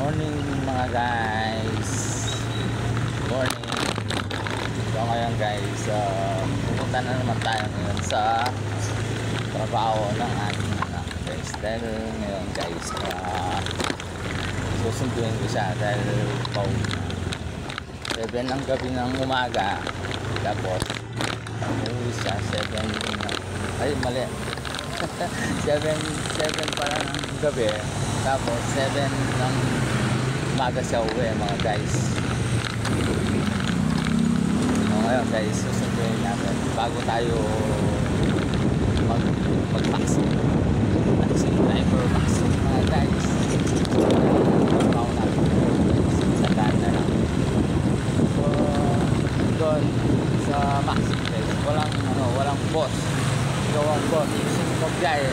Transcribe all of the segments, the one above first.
Morning mga guys. Morning. So ngayon guys, pupunta na naman tayo ngayon sa trabaho ng ating anak guys. Dahil ngayon guys, susunduin ko siya dahil pauwi na. 7 ng gabi ng umaga. Tapos uuwi siya 7 ay mali 7 pa lang ng gabi. Tapos 7 ng umaga siya uwi mga guys. So ngayon guys, susunduin natin bago tayo mag-vaccine. Vaccine, driver vaccine mga guys. Trabaho natin sa gana lang. So doon sa vaccine guys, walang boss. Ikaw ang boss, isip mo biyahe.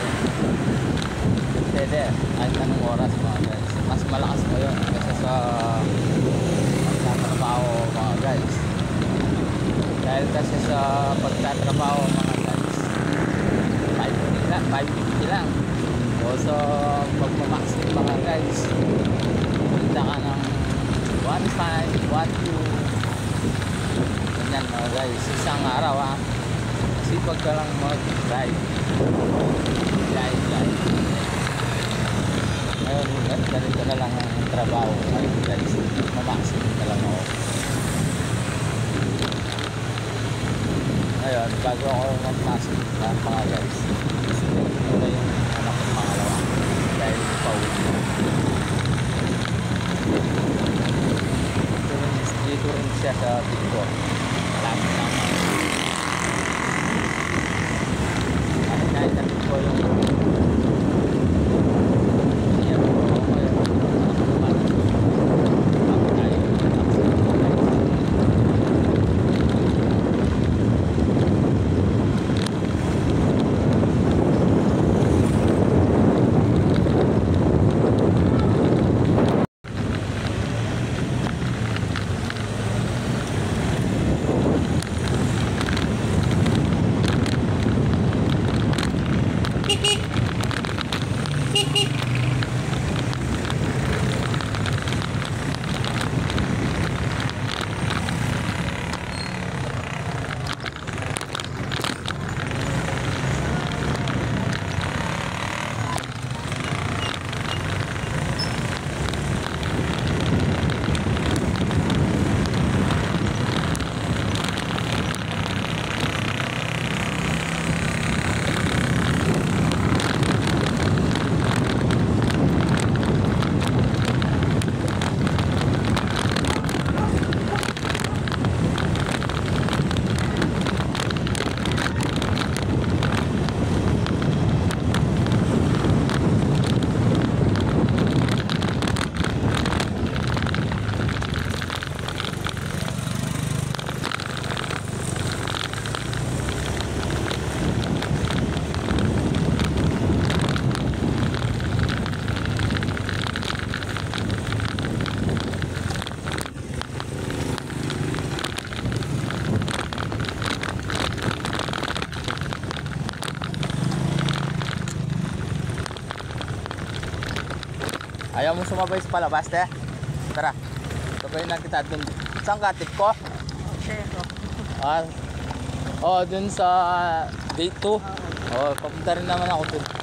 Pwede, kahit anong oras mga guys. Mas malakas mo yun kaysa sa pagtatrabaho mga guys. Dahil kasi sa pagtatrabaho mga guys, 550 lang. So pagmamaxing mga guys, punta ka ng 1.5, 1.2 ganyan mga guys. Isang araw ha, kasi pag ka lang mag-drive ngayon, ganito na lang ang trabaho ngayon guys. Mamaxing na lang ako ngayon bago ako mag-maxing mga guys. Ito na yung anak ko pangalawa dahil pauwi dito rin siya sa TikTok. Malapit naman ano na itatid ko yung ayaw mo sumabay sa palabas, te? Tara, sabayin na kita dun. Saan ka, tip ko? Dun sa gate 2. Papunta rin naman ako dun.